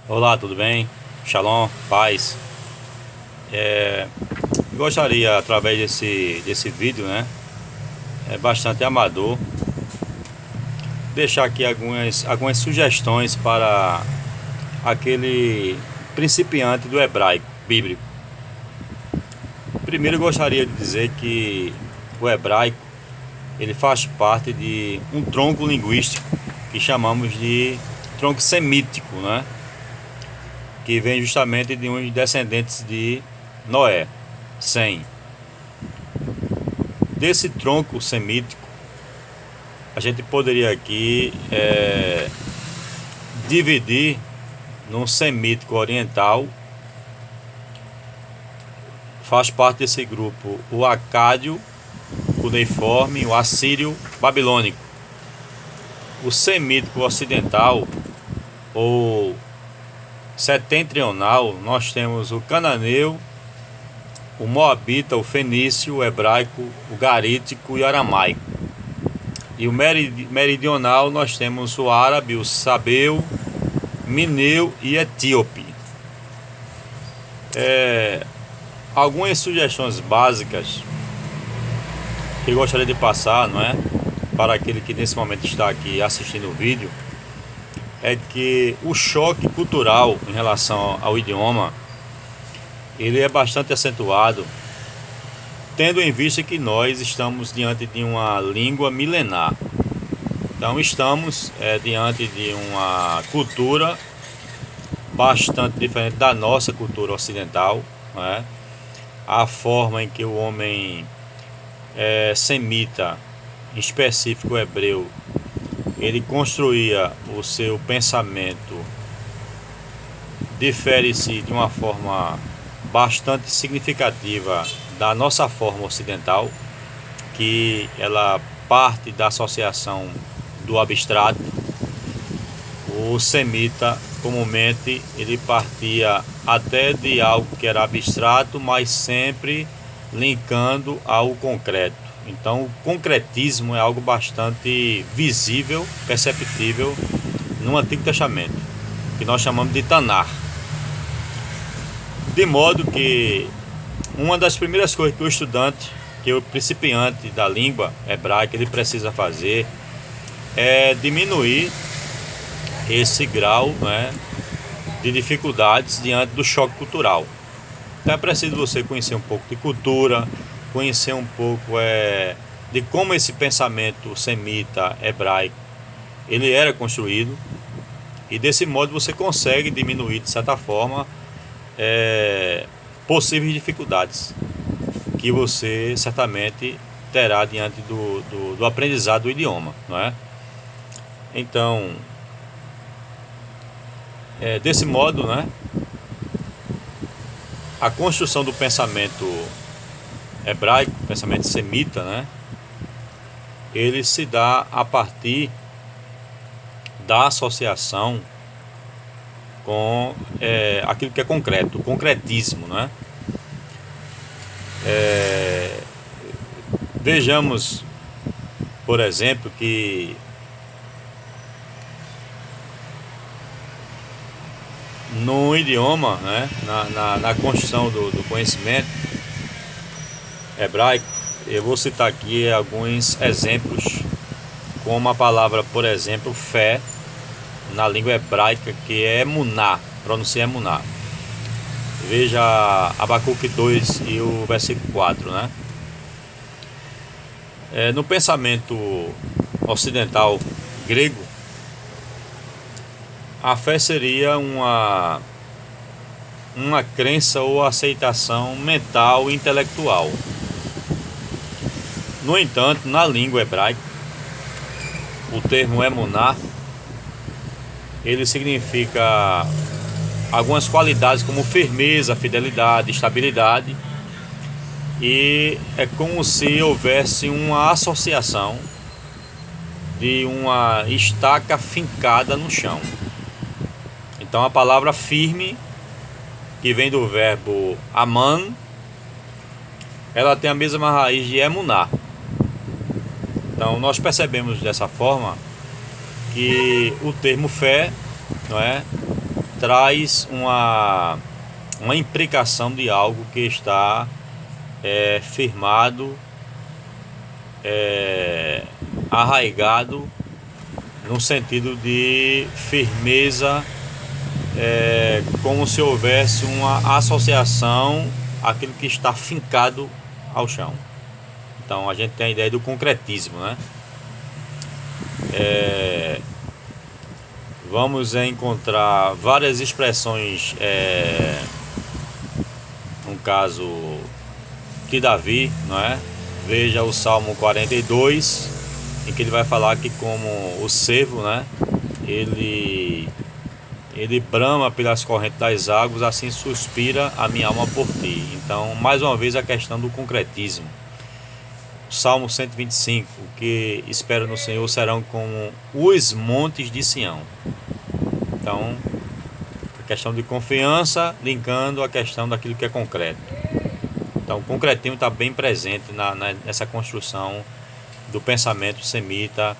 Olá, tudo bem? Shalom, paz. Gostaria, através desse vídeo, né? É bastante amador, deixar aqui algumas sugestões para aquele principiante do hebraico bíblico. Primeiro, eu gostaria de dizer que o hebraico ele faz parte de um tronco linguístico que chamamos de tronco semítico, né? Que vem justamente de uns descendentes de Noé, Sem. Desse tronco semítico, a gente poderia aqui dividir num semítico oriental. Faz parte desse grupo o acádio, o cuneiforme, o assírio babilônico. O semítico ocidental ou setentrional, nós temos o cananeu, o moabita, o fenício, o hebraico, o garítico e o aramaico. E o meridional nós temos o árabe, o sabeu, mineu e etíope. Algumas sugestões básicas que eu gostaria de passar, não é, para aquele que nesse momento está aqui assistindo o vídeo, é que o choque cultural em relação ao idioma ele é bastante acentuado, tendo em vista que nós estamos diante de uma língua milenar. Então estamos diante de uma cultura bastante diferente da nossa cultura ocidental, não é? A forma em que o homem semita, em específico o hebreu, ele construía o seu pensamento difere-se de uma forma bastante significativa da nossa forma ocidental, que ela parte da associação do abstrato. O semita, comumente, ele partia até de algo que era abstrato, mas sempre linkando ao concreto. Então, o concretismo é algo bastante visível, perceptível no Antigo Testamento, que nós chamamos de Tanar. De modo que uma das primeiras coisas que o estudante, que o principiante da língua hebraica, ele precisa fazer é diminuir esse grau, né, de dificuldades diante do choque cultural. Então é preciso você conhecer um pouco de cultura, conhecer um pouco de como esse pensamento semita hebraico ele era construído, e desse modo você consegue diminuir de certa forma possíveis dificuldades que você certamente terá diante do aprendizado do idioma, não é? Então, desse modo, né, a construção do pensamento hebraico, pensamento semita, né, ele se dá a partir da associação com aquilo que é concreto, o concretismo, né? Vejamos, por exemplo, que no idioma, né, na construção do conhecimento hebraico, eu vou citar aqui alguns exemplos, como a palavra, por exemplo, fé, na língua hebraica, que é emuná, pronuncia emuná. Veja Abacuque 2 e o versículo 4, né? No pensamento ocidental grego, a fé seria uma crença ou aceitação mental e intelectual. No entanto, na língua hebraica, o termo emuná, ele significa algumas qualidades como firmeza, fidelidade, estabilidade, e é como se houvesse uma associação de uma estaca fincada no chão. Então a palavra firme, que vem do verbo aman, ela tem a mesma raiz de emuná. Então nós percebemos dessa forma que o termo fé, não é, traz uma imprecação de algo que está firmado, arraigado, no sentido de firmeza, como se houvesse uma associação àquilo que está fincado ao chão. Então a gente tem a ideia do concretismo, né? Vamos encontrar várias expressões, no caso de Davi, não é? Veja o Salmo 42, em que ele vai falar que como o cervo, né? Ele brama pelas correntes das águas, assim suspira a minha alma por ti. Então, mais uma vez, a questão do concretismo. Salmo 125, o que espero no Senhor serão como os montes de Sião. Então, a questão de confiança linkando a questão daquilo que é concreto. Então, o concretismo está bem presente nessa construção do pensamento semita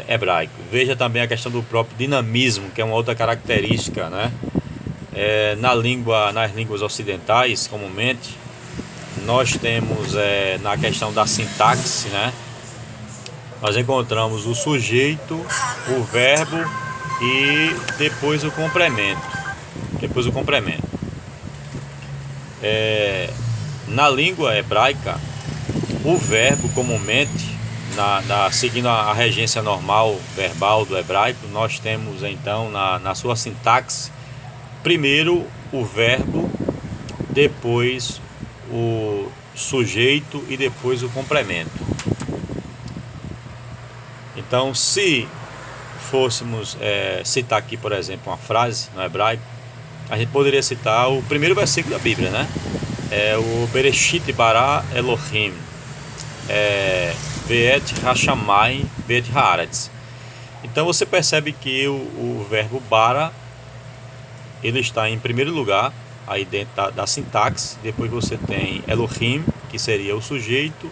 hebraico. Veja também a questão do próprio dinamismo, que é uma outra característica, né? Nas línguas ocidentais, comumente, nós temos na questão da sintaxe, né? Nós encontramos o sujeito, o verbo e depois o complemento. Na língua hebraica, o verbo comumente, seguindo a regência normal verbal do hebraico, nós temos então na sua sintaxe, primeiro o verbo, depois o sujeito e depois o complemento. Então, se fôssemos citar aqui, por exemplo, uma frase no hebraico, a gente poderia citar o primeiro versículo da Bíblia, né? O Bereshit bara Elohim ve'et hashamayim ve'et haaretz. Então você percebe que o verbo bara, ele está em primeiro lugar aí dentro da sintaxe. Depois você tem Elohim, que seria o sujeito,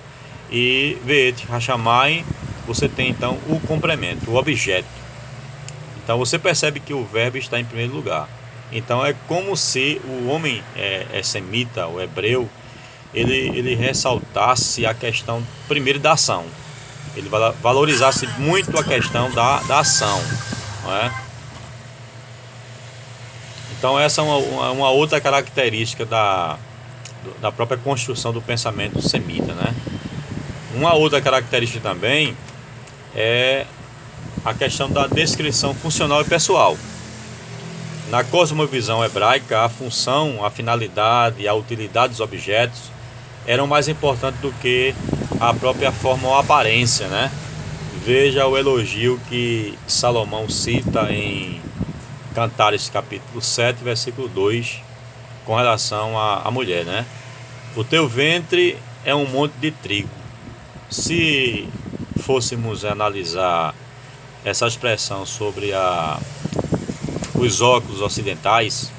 e ve'et hashamayim, você tem então o complemento, o objeto. Então você percebe que o verbo está em primeiro lugar. Então é como se o homem semita, o hebreu, ele ressaltasse a questão primeiro da ação. Ele valorizasse muito a questão da ação, não é? Então essa é uma outra característica da própria construção do pensamento semita, né? Uma outra característica também é a questão da descrição funcional e pessoal. Na cosmovisão hebraica, a função, a finalidade e a utilidade dos objetos eram mais importantes do que a própria forma ou aparência, né? Veja o elogio que Salomão cita em Cantares capítulo 7, versículo 2, com relação à mulher, né? O teu ventre é um monte de trigo. Se fôssemos analisar essa expressão sobre os óculos ocidentais,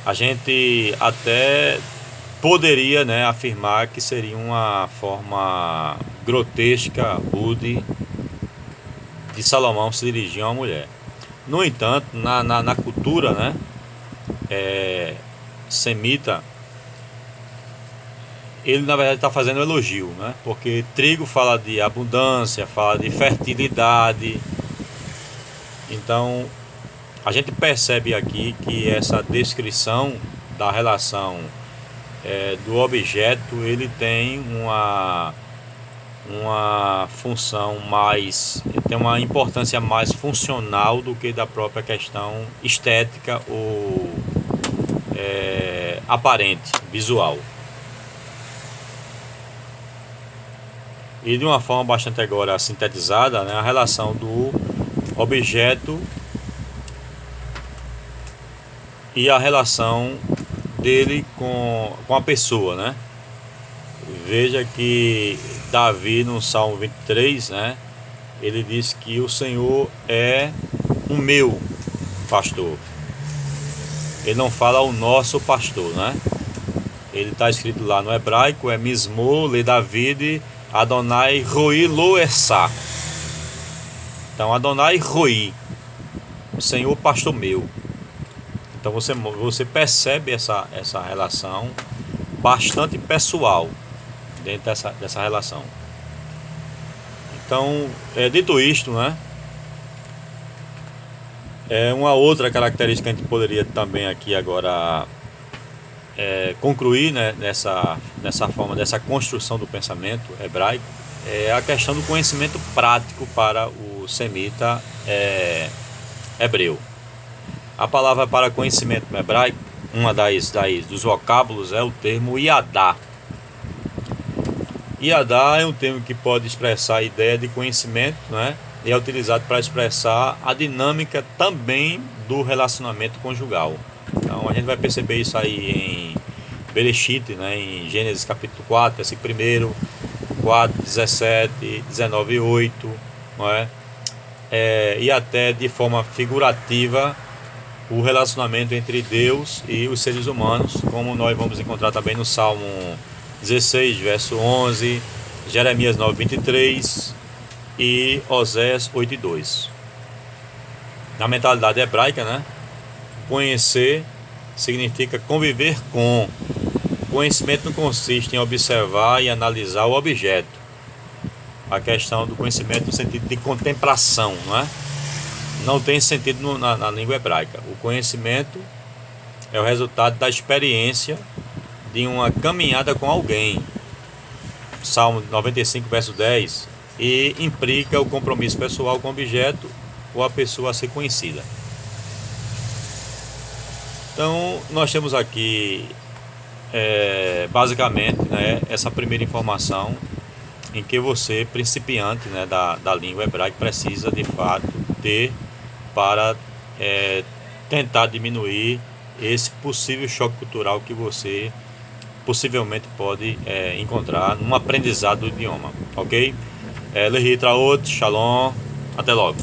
a gente até poderia, né, afirmar que seria uma forma grotesca, rude, de Salomão se dirigir a uma mulher. No entanto, na cultura, né, semita, ele na verdade está fazendo um elogio, né, porque trigo fala de abundância, fala de fertilidade. Então a gente percebe aqui que essa descrição da relação do objeto, ele tem uma função mais, tem uma importância mais funcional do que da própria questão estética ou aparente, visual. E de uma forma bastante agora sintetizada, né, a relação do objeto e a relação dele com a pessoa, né? Veja que Davi no Salmo 23, né, ele diz que o Senhor é o meu pastor. Ele não fala o nosso pastor, né? Ele está escrito lá no hebraico, é Mismo le David Adonai Roi lo Essa. Então Adonai Roi, o Senhor pastor meu. Então você percebe essa relação bastante pessoal dentro dessa relação. Então, dito isto, né? Uma outra característica que a gente poderia também aqui agora concluir, né, nessa forma, dessa construção do pensamento hebraico, é a questão do conhecimento prático para o semita hebreu. A palavra para conhecimento no hebraico, uma dos vocábulos é o termo Yadá. Yadá é um termo que pode expressar a ideia de conhecimento, né? E é utilizado para expressar a dinâmica também do relacionamento conjugal. Então a gente vai perceber isso aí em Bereshit, né? Em Gênesis capítulo 4, versículo 1, 4, 17, 19 e 8, não é? E até de forma figurativa o relacionamento entre Deus e os seres humanos, como nós vamos encontrar também no Salmo 16, verso 11, Jeremias 9, 23 e Oséias 8 e 2. Na mentalidade hebraica, né? Conhecer significa conviver com. Conhecimento não consiste em observar e analisar o objeto. A questão do conhecimento no sentido de contemplação, não é? Não tem sentido na língua hebraica. O conhecimento é o resultado da experiência de uma caminhada com alguém. Salmo 95, verso 10. E implica o compromisso pessoal com o objeto ou a pessoa a ser conhecida. Então, nós temos aqui, basicamente, né, essa primeira informação em que você, principiante, né, da língua hebraica, precisa, de fato, ter para tentar diminuir esse possível choque cultural que você possivelmente pode encontrar no aprendizado do idioma, ok? Lehi Traot, Shalom, até logo.